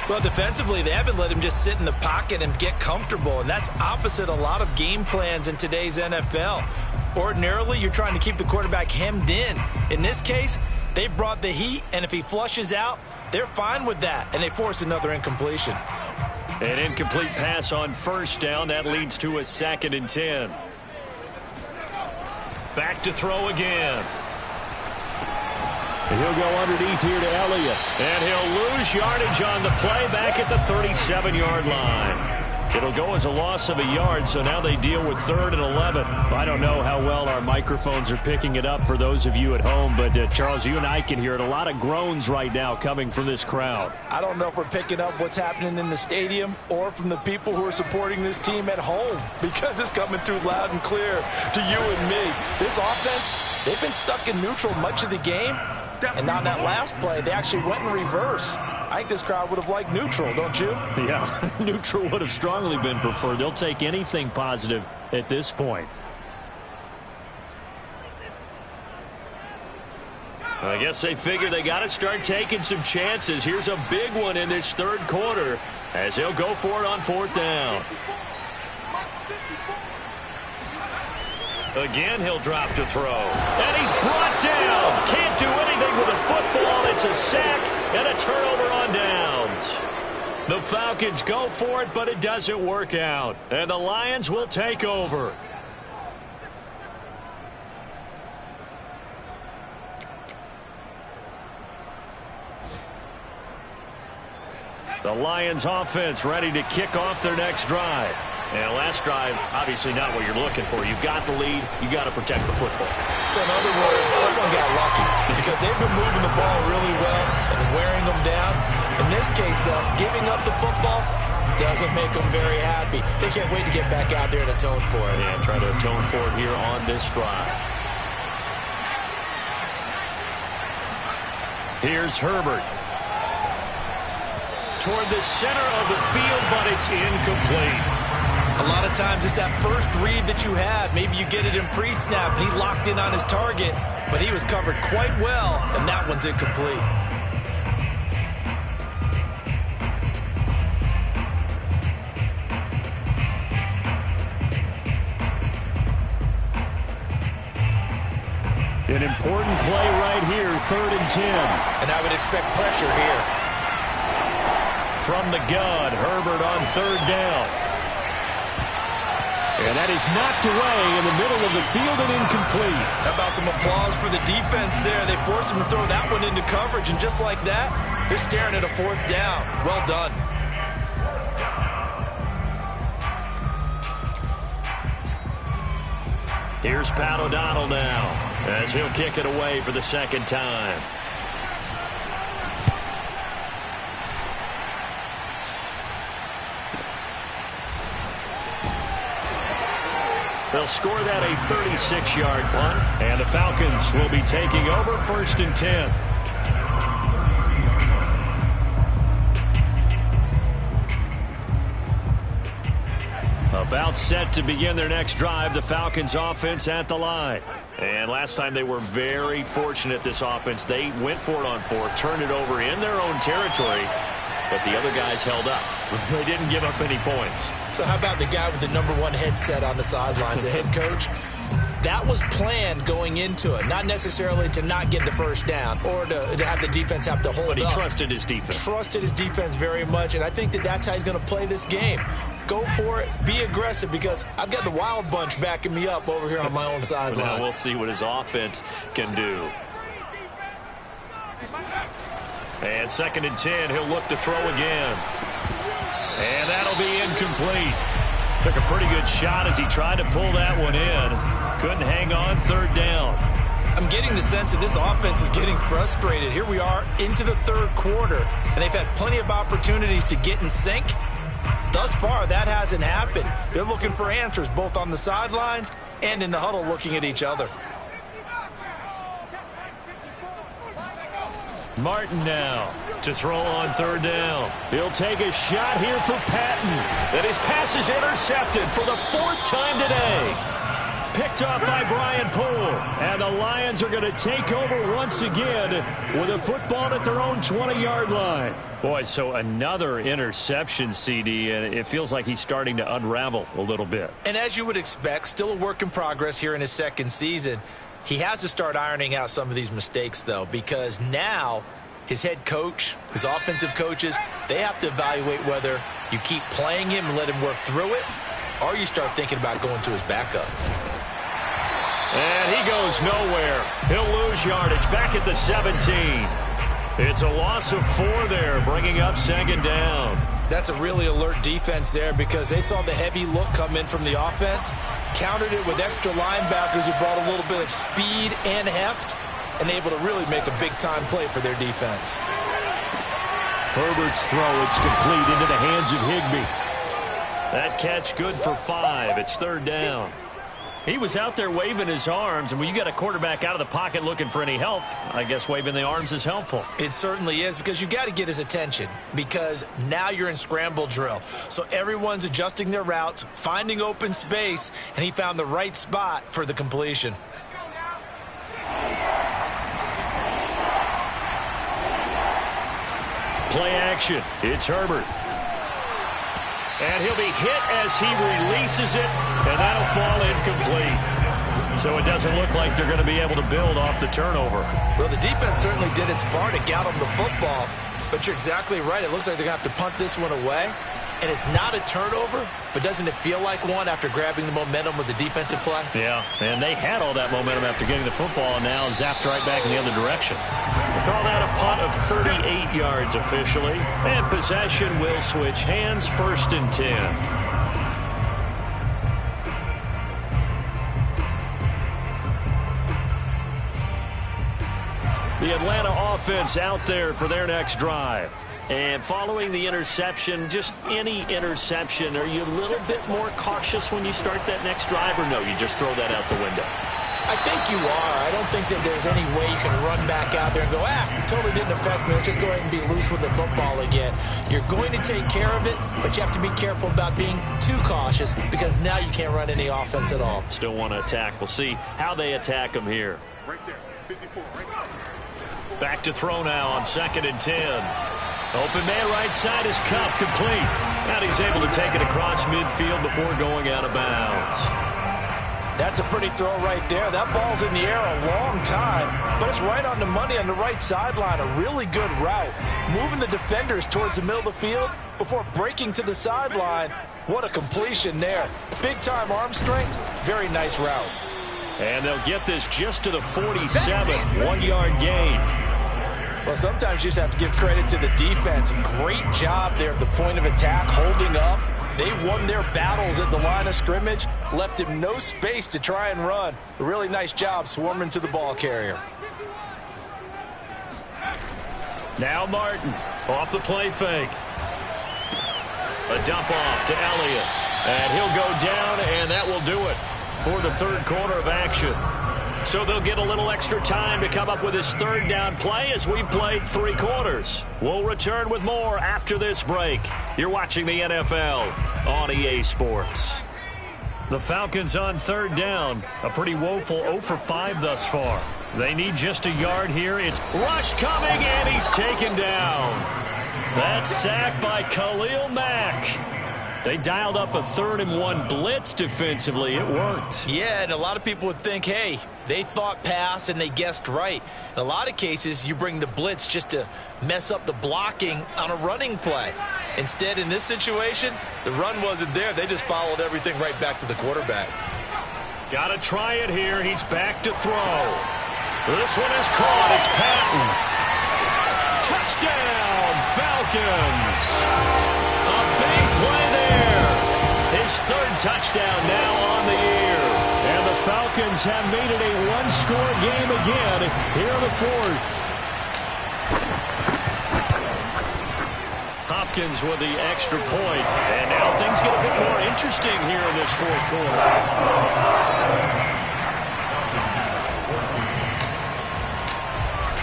Well, defensively, they haven't let him just sit in the pocket and get comfortable, and that's opposite a lot of game plans in today's NFL. Ordinarily, you're trying to keep the quarterback hemmed in. In this case, they brought the heat, and if he flushes out, they're fine with that, and they force another incompletion. An incomplete pass on first down. That leads to a 2nd and 10. Back to throw again. And he'll go underneath here to Elliott. And he'll lose yardage on the play back at the 37-yard line. It'll go as a loss of a yard, so now they deal with 3rd and 11. I don't know how well our microphones are picking it up for those of you at home, but Charles, you and I can hear it. A lot of groans right now coming from this crowd. I don't know if we're picking up what's happening in the stadium or from the people who are supporting this team at home, because it's coming through loud and clear to you and me. This offense, they've been stuck in neutral much of the game, and on that last play, they actually went in reverse. I think this crowd would have liked neutral, don't you? Yeah, neutral would have strongly been preferred. They'll take anything positive at this point. I guess they figure they got to start taking some chances. Here's a big one in this 3rd quarter as he'll go for it on 4th down. Again, he'll drop to throw. And he's brought down. Can't do anything with a football. It's a sack and a turnover on downs. The Falcons go for it, but it doesn't work out. And the Lions will take over. The Lions offense ready to kick off their next drive. And last drive, obviously not what you're looking for. You've got the lead. You've got to protect the football. So in other words, someone got lucky because they've been moving the ball really well and wearing them down. In this case, though, giving up the football doesn't make them very happy. They can't wait to get back out there and atone for it. Yeah, try to atone for it here on this drive. Here's Herbert. Toward the center of the field, but it's incomplete. A lot of times it's that first read that you had. Maybe you get it in pre-snap, and he locked in on his target, but he was covered quite well, and that one's incomplete. An important play right here, 3rd and 10. And I would expect pressure here. From the gun, Herbert on 3rd down. And that is knocked away in the middle of the field and incomplete. How about some applause for the defense there? They forced him to throw that one into coverage, and just like that, they're staring at a 4th down. Well done. Here's Pat O'Donnell now as he'll kick it away for the 2nd time. They'll score that a 36-yard punt, and the Falcons will be taking over 1st and 10. About set to begin their next drive, the Falcons offense at the line. And last time they were very fortunate, this offense. They went for it on 4th, turned it over in their own territory, but the other guys held up. They didn't give up any points. So how about the guy with the #1 headset on the sidelines, the head coach? That was planned going into it, not necessarily to not get the 1st down or to have the defense have to hold up. But he trusted his defense. Trusted his defense very much, and I think that's how he's going to play this game. Go for it, be aggressive, because I've got the wild bunch backing me up over here on my own sideline. Now we'll see what his offense can do. And 2nd and 10, he'll look to throw again. And that'll be incomplete. Took a pretty good shot as he tried to pull that one in. Couldn't hang on 3rd down. I'm getting the sense that this offense is getting frustrated. Here we are into the 3rd quarter, and they've had plenty of opportunities to get in sync. Thus far, that hasn't happened. They're looking for answers both on the sidelines and in the huddle looking at each other. Martin now to throw on 3rd down. He'll take a shot here for Patton. And his pass is intercepted for the 4th time today. picked off by Brian Poole. And the Lions are going to take over once again with a football at their own 20-yard line. Boy, so another interception, CD, and it feels like he's starting to unravel a little bit. And as you would expect, still a work in progress here in his second season. He has to start ironing out some of these mistakes, though, because now his head coach, his offensive coaches, they have to evaluate whether you keep playing him and let him work through it, or you start thinking about going to his backup. And he goes nowhere. He'll lose yardage back at the 17. It's a loss of 4 there, bringing up second down. That's a really alert defense there because they saw the heavy look come in from the offense, countered it with extra linebackers who brought a little bit of speed and heft, and able to really make a big-time play for their defense. Herbert's throw, it's complete into the hands of Higbee. That catch good for 5. It's third down. He was out there waving his arms, and when you got a quarterback out of the pocket looking for any help, I guess waving the arms is helpful. It certainly is, because you got to get his attention, because now you're in scramble drill. So everyone's adjusting their routes, finding open space, and he found the right spot for the completion. Play action. It's Herbert. And he'll be hit as he releases it, and that'll fall incomplete. So it doesn't look like they're going to be able to build off the turnover. Well, the defense certainly did its part to get them the football, but you're exactly right. It looks like they're going to have to punt this one away, and it's not a turnover, but doesn't it feel like one after grabbing the momentum with the defensive play? Yeah, and they had all that momentum after getting the football, and now zapped right back in the other direction. We call that a punt of 38 yards officially, and possession will switch hands, 1st and 10. The Atlanta offense out there for their next drive. And following the interception, just any interception, are you a little bit more cautious when you start that next drive, or no, you just throw that out the window? I think you are. I don't think that there's any way you can run back out there and go, totally didn't affect me. Let's just go ahead and be loose with the football again. You're going to take care of it, but you have to be careful about being too cautious because now you can't run any offense at all. Still want to attack. We'll see how they attack them here. Right there, 54, right there. Back to throw now on 2nd and 10. Open man right side is Cup, complete. And he's able to take it across midfield before going out of bounds. That's a pretty throw right there. That ball's in the air a long time, but it's right on the money on the right sideline. A really good route. Moving the defenders towards the middle of the field before breaking to the sideline. What a completion there. Big-time arm strength. Very nice route. And they'll get this just to the 47. 1-yard gain. Well, sometimes you just have to give credit to the defense. Great job there at the point of attack, holding up. They won their battles at the line of scrimmage, left him no space to try and run. A really nice job swarming to the ball carrier. Now Martin off the play fake. A dump off to Elliott. And he'll go down, and that will do it for the third quarter of action. So they'll get a little extra time to come up with his third down play as we've played 3 quarters. We'll return with more after this break. You're watching the NFL on EA Sports. The Falcons on third down. A pretty woeful 0 for 5 thus far. They need just a yard here. It's rush coming, and he's taken down. That's sacked by Khalil Mack. They dialed up a 3rd and 1 blitz defensively. It worked. Yeah, and a lot of people would think, hey, they thought pass and they guessed right. In a lot of cases, you bring the blitz just to mess up the blocking on a running play. Instead, in this situation, the run wasn't there. They just followed everything right back to the quarterback. Got to try it here. He's back to throw. This one is caught. It's Patton. Touchdown, Falcons. A big play there. His 3rd touchdown now on the year. And the Falcons have made it a 1-score game again here in the 4th. Hopkins with the extra point. And now things get a bit more interesting here in this 4th quarter.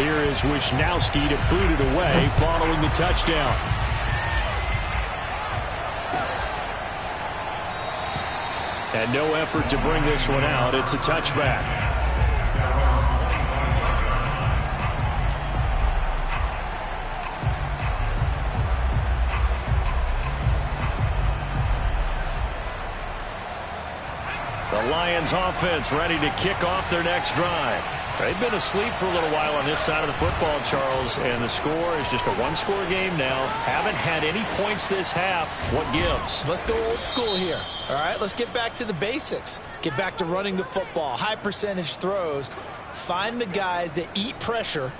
Here is Wisnowski to boot it away following the touchdown. And no effort to bring this one out. It's a touchback. The Lions offense ready to kick off their next drive. They've been asleep for a little while on this side of the football, Charles, and the score is just a one-score game now. Haven't had any points this half. What gives? Let's go old school here. All right, let's get back to the basics. Get back to running the football, high percentage throws. Find the guys that eat pressure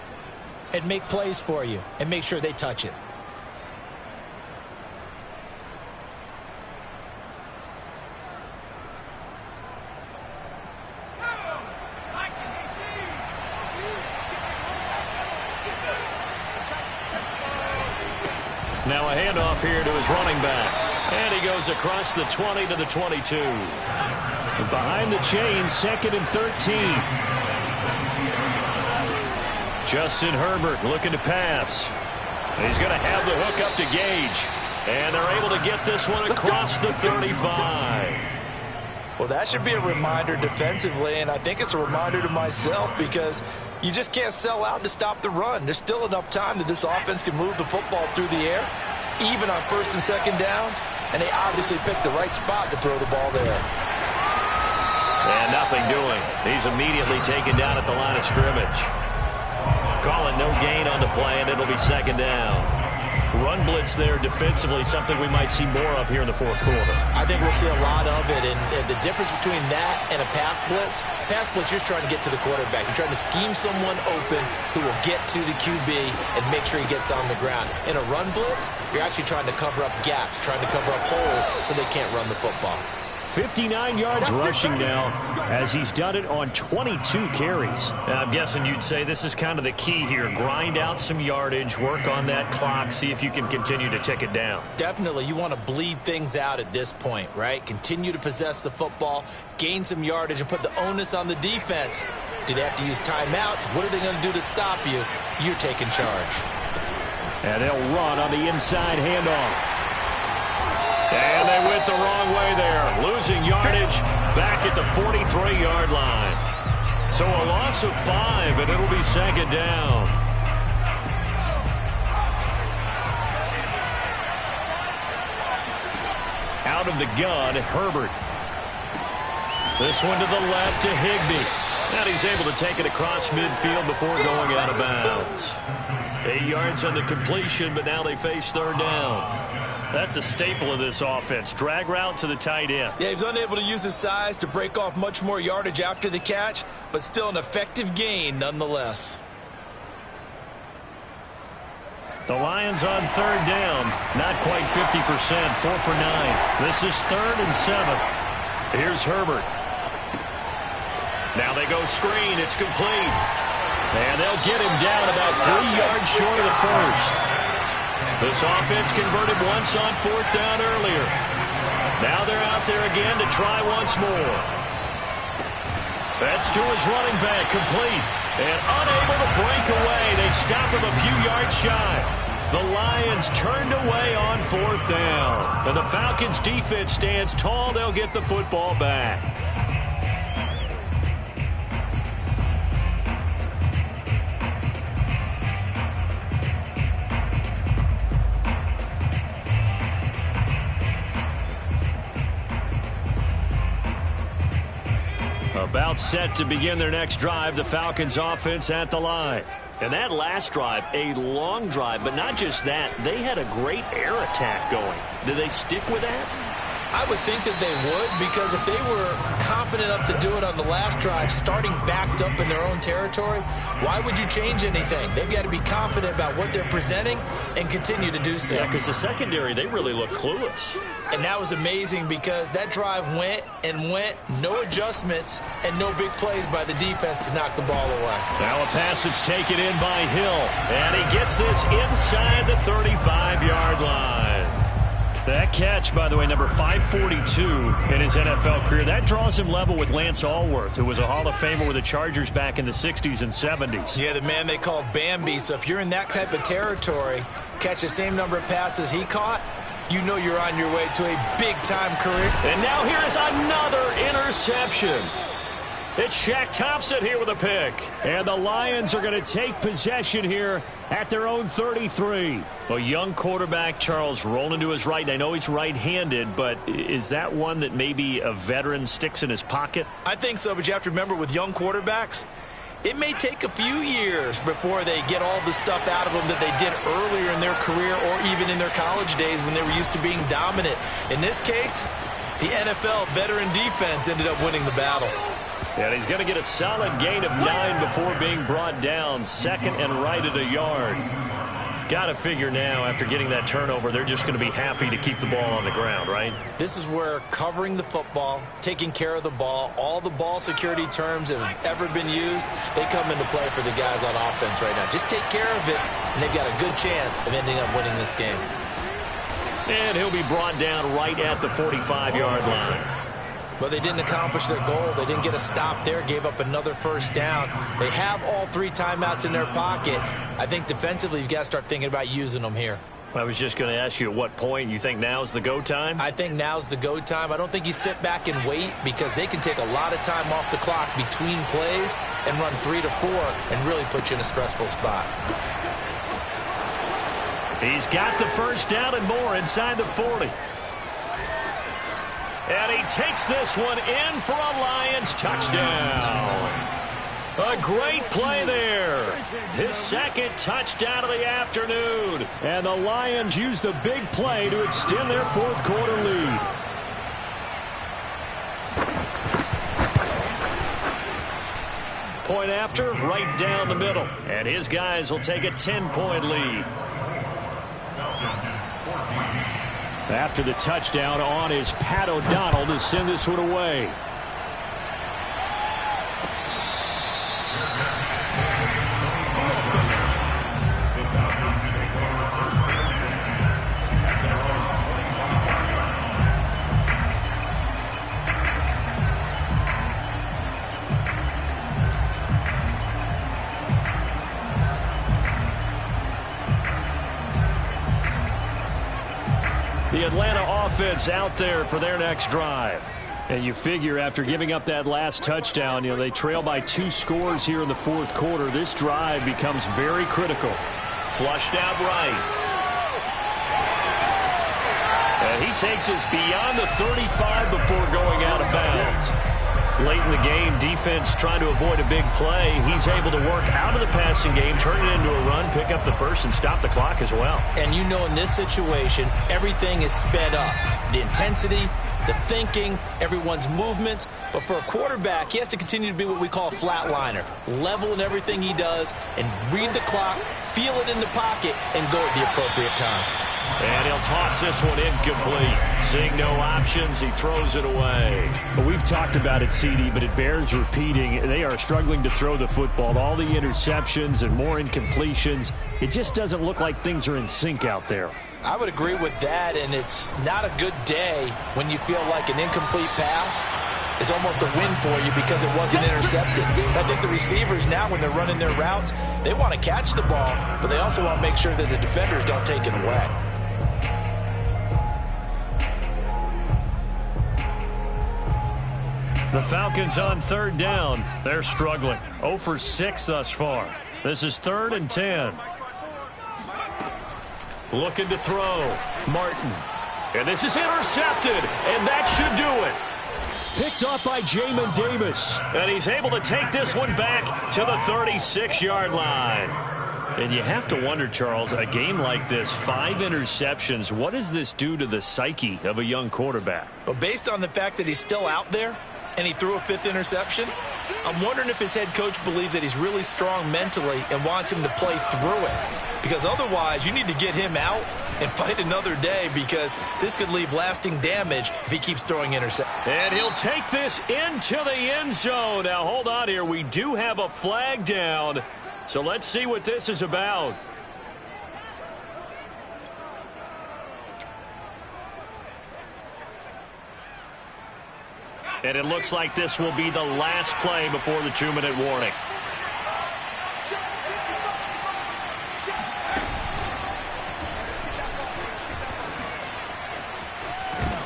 and make plays for you and make sure they touch it. Now a handoff here to his running back. And he goes across the 20 to the 22. Behind the chain, 2nd and 13. Justin Herbert looking to pass. He's going to have the hook up to Gage. And they're able to get this one across the 35. Well, that should be a reminder defensively, and I think it's a reminder to myself because you just can't sell out to stop the run. There's still enough time that this offense can move the football through the air, even on 1st and 2nd downs, and they obviously picked the right spot to throw the ball there. And nothing doing. He's immediately taken down at the line of scrimmage. Calling no gain on the play, and it'll be 2nd down. Run blitz there defensively, something we might see more of here in the 4th quarter. I think we'll see a lot of it, and the difference between that and a pass blitz, you're just trying to get to the quarterback. You're trying to scheme someone open who will get to the QB and make sure he gets on the ground. In a run blitz, you're actually trying to cover up gaps, trying to cover up holes so they can't run the football. 59 yards rushing now as he's done it on 22 carries. I'm guessing you'd say this is kind of the key here. Grind out some yardage, work on that clock, see if you can continue to tick it down. Definitely. You want to bleed things out at this point, right? Continue to possess the football, gain some yardage, and put the onus on the defense. Do they have to use timeouts? What are they going to do to stop you? You're taking charge. And they'll run on the inside handoff. And they went the wrong way there. Losing yardage back at the 43-yard line. So a loss of 5, and it'll be 2nd down. Out of the gun, Herbert. This one to the left to Higbee. And he's able to take it across midfield before going out of bounds. 8 yards on the completion, but now they face 3rd down. That's a staple of this offense. Drag route to the tight end. Yeah, he's unable to use his size to break off much more yardage after the catch, but still an effective gain nonetheless. The Lions on 3rd down. Not quite 50%. 4 for 9. This is 3rd and 7. Here's Herbert. Now they go screen. It's complete. And they'll get him down about 3 yards short of the first. This offense converted once on 4th down earlier. Now they're out there again to try once more. That's to his running back, complete. And unable to break away. They stop him a few yards shy. The Lions turned away on 4th down. And the Falcons defense stands tall. They'll get the football back. About set to begin their next drive, the Falcons offense at the line. And that last drive, a long drive, but not just that. They had a great air attack going. Do they stick with that? I would think that they would, because if they were confident enough to do it on the last drive, starting backed up in their own territory, why would you change anything? They've got to be confident about what they're presenting and continue to do so. Yeah, because the secondary, they really look clueless. And that was amazing because that drive went and went, no adjustments, and no big plays by the defense to knock the ball away. Now a pass that's taken in by Hill, and he gets this inside the 35-yard line. That catch, by the way, number 542 in his NFL career. That draws him level with Lance Allworth, who was a Hall of Famer with the Chargers back in the 60s and 70s. Yeah, the man they called Bambi. So if you're in that type of territory, catch the same number of passes he caught, you know you're on your way to a big-time career. And now here is another interception. It's Shaq Thompson here with a pick. And the Lions are going to take possession here at their own 33. A young quarterback, Charles, rolling to his right. I know he's right-handed, but is that one that maybe a veteran sticks in his pocket? I think so, but you have to remember with young quarterbacks, it may take a few years before they get all the stuff out of them that they did earlier in their career or even in their college days when they were used to being dominant. In this case, the NFL veteran defense ended up winning the battle. And he's going to get a solid gain of 9 before being brought down. Second and right at a yard. Got to figure now, after getting that turnover, they're just going to be happy to keep the ball on the ground, right? This is where covering the football, taking care of the ball, all the ball security terms that have ever been used, they come into play for the guys on offense right now. Just take care of it, and they've got a good chance of ending up winning this game. And he'll be brought down right at the 45-yard line. But they didn't accomplish their goal. They didn't get a stop there, gave up another first down. They have all 3 timeouts in their pocket. I think defensively you've got to start thinking about using them here. I was just going to ask you at what point you think now's the go time? I think now's the go time. I don't think you sit back and wait because they can take a lot of time off the clock between plays and run 3 to 4 and really put you in a stressful spot. He's got the first down and more inside the 40. And he takes this one in for a Lions touchdown. A great play there. His second touchdown of the afternoon. And the Lions use the big play to extend their fourth quarter lead. Point after, right down the middle. And his guys will take a 10-point lead. After the touchdown, on is Pat O'Donnell to send this one away. The Atlanta offense out there for their next drive. And you figure after giving up that last touchdown, they trail by 2 scores here in the fourth quarter. This drive becomes very critical. Flushed out right. And he takes us beyond the 35 before going out of bounds. Late in the game, defense trying to avoid a big play. He's able to work out of the passing game, turn it into a run, pick up the first, and stop the clock as well. And you know in this situation, everything is sped up. The intensity, the thinking, everyone's movements. But for a quarterback, he has to continue to be what we call a flatliner. Level in everything he does and read the clock, feel it in the pocket, and go at the appropriate time. And he'll toss this one incomplete. Seeing no options, he throws it away. Well, we've talked about it, CD, but it bears repeating. They are struggling to throw the football. All the interceptions and more incompletions. It just doesn't look like things are in sync out there. I would agree with that, and it's not a good day when you feel like an incomplete pass is almost a win for you because it wasn't intercepted. I think the receivers now, when they're running their routes, they want to catch the ball, but they also want to make sure that the defenders don't take it away. The Falcons on third down. They're struggling. 0 for 6 thus far. This is 3rd and 10. Looking to throw. Martin. And this is intercepted. And that should do it. Picked off by Jamin Davis. And he's able to take this one back to the 36-yard line. And you have to wonder, Charles, a game like this, 5 interceptions, what does this do to the psyche of a young quarterback? Well, based on the fact that he's still out there and he threw a 5th interception, I'm wondering if his head coach believes that he's really strong mentally and wants him to play through it. Because otherwise, you need to get him out and fight another day because this could leave lasting damage if he keeps throwing interceptions. And he'll take this into the end zone. Now, hold on here. We do have a flag down. So let's see what this is about. And it looks like this will be the last play before the 2-minute warning.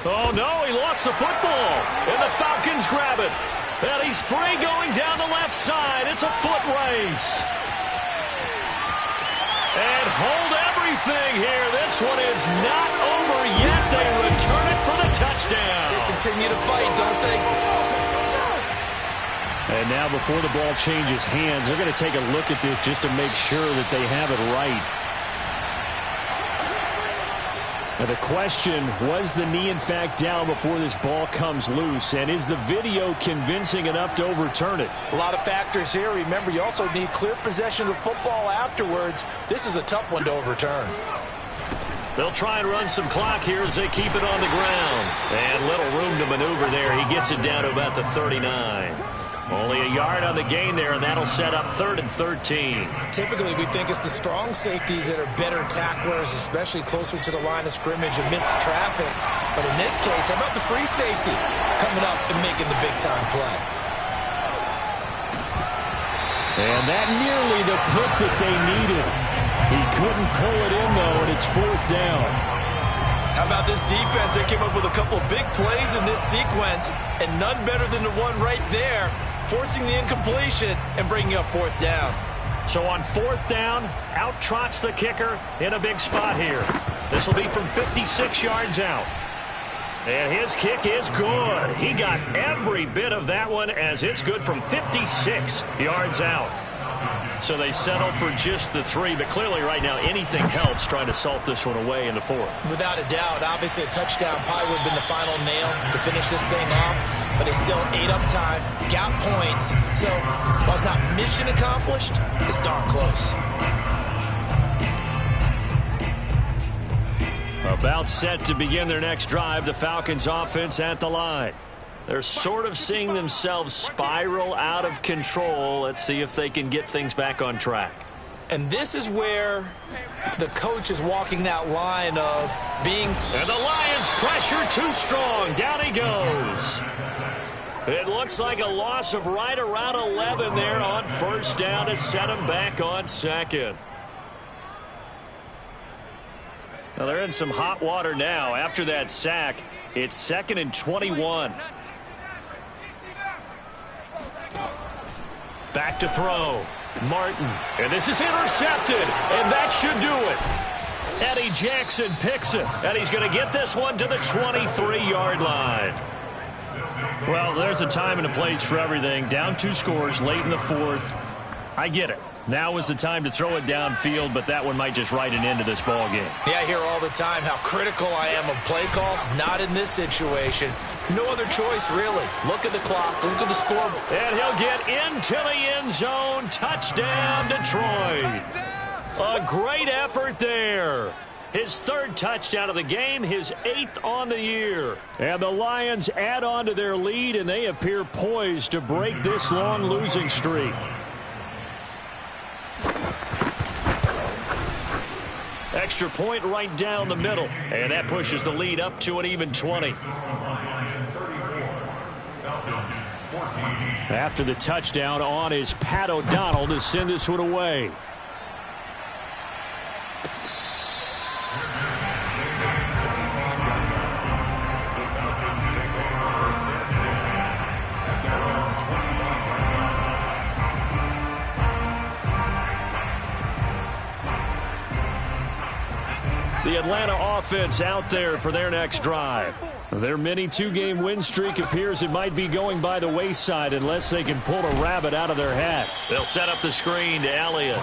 Oh, no, he lost the football. And the Falcons grab it. And he's free going down the left side. It's a foot race. And hold everything here. This one is not over yet. They return it for the touchdown. They continue to fight, don't they? And now before the ball changes hands, they're going to take a look at this just to make sure that they have it right. Now the question, was the knee in fact down before this ball comes loose? And is the video convincing enough to overturn it? A lot of factors here. Remember, you also need clear possession of the football afterwards. This is a tough one to overturn. They'll try and run some clock here as they keep it on the ground. And little room to maneuver there. He gets it down to about the 39. Only a yard on the gain there, and that'll set up 3rd and 13. Typically, we think it's the strong safeties that are better tacklers, especially closer to the line of scrimmage amidst traffic. But in this case, how about the free safety coming up and making the big-time play? And that nearly the pick that they needed. He couldn't pull it in, though, and it's 4th down. How about this defense? They came up with a couple of big plays in this sequence, and none better than the one right there, forcing the incompletion and bringing up 4th down. So on 4th down, out trots the kicker in a big spot here. This will be from 56 yards out. And his kick is good. He got every bit of that one as it's good from 56 yards out. So they settle for just the 3, but clearly right now anything helps trying to salt this one away in the 4th. Without a doubt, obviously a touchdown probably would have been the final nail to finish this thing off, but it's still ate up time, got points, so while it's not mission accomplished, it's darn close. About set to begin their next drive, the Falcons offense at the line. They're sort of seeing themselves spiral out of control. Let's see if they can get things back on track. And this is where the coach is walking that line of being... And the Lions pressure too strong. Down he goes. It looks like a loss of right around 11 there on 1st down to set him back on 2nd. Now they're in some hot water now. After that sack, it's 2nd and 21. Back to throw. Martin. And this is intercepted. And that should do it. Eddie Jackson picks it. And he's going to get this one to the 23-yard line. Well, there's a time and a place for everything. Down 2 scores late in the 4th. I get it. Now is the time to throw it downfield, but that one might just write an end to this ball game. Yeah, I hear all the time how critical I am of play calls. Not in this situation. No other choice, really. Look at the clock. Look at the scoreboard. And he'll get into the end zone. Touchdown, Detroit. A great effort there. His 3rd touchdown of the game, his 8th on the year. And the Lions add on to their lead, and they appear poised to break this long losing streak. Extra point right down the middle. And that pushes the lead up to an even 20. After the touchdown, on is Pat O'Donnell to send this one away. The Atlanta offense out there for their next drive. Their mini 2-game win streak appears it might be going by the wayside unless they can pull a rabbit out of their hat. They'll set up the screen to Elliott.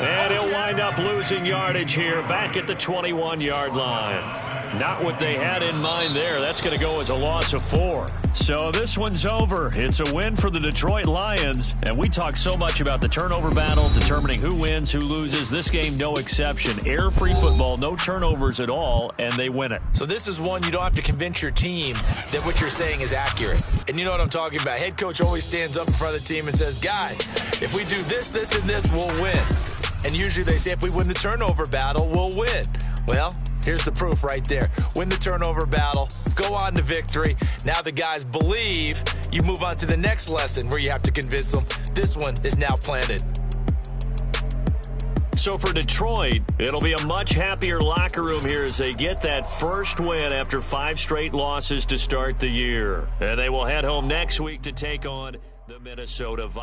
And he'll wind up losing yardage here back at the 21-yard line. Not what they had in mind there. That's going to go as a loss of 4. So this one's over. It's a win for the Detroit Lions. And we talk so much about the turnover battle, determining who wins, who loses. This game, no exception. Air-free football, no turnovers at all, and they win it. So this is one you don't have to convince your team that what you're saying is accurate. And you know what I'm talking about. Head coach always stands up in front of the team and says, guys, if we do this, this, and this, we'll win. And usually they say if we win the turnover battle, we'll win. Well, here's the proof right there. Win the turnover battle, go on to victory. Now the guys believe. You move on to the next lesson where you have to convince them. This one is now planted. So for Detroit, it'll be a much happier locker room here as they get that first win after 5 straight losses to start the year. And they will head home next week to take on the Minnesota Vikings.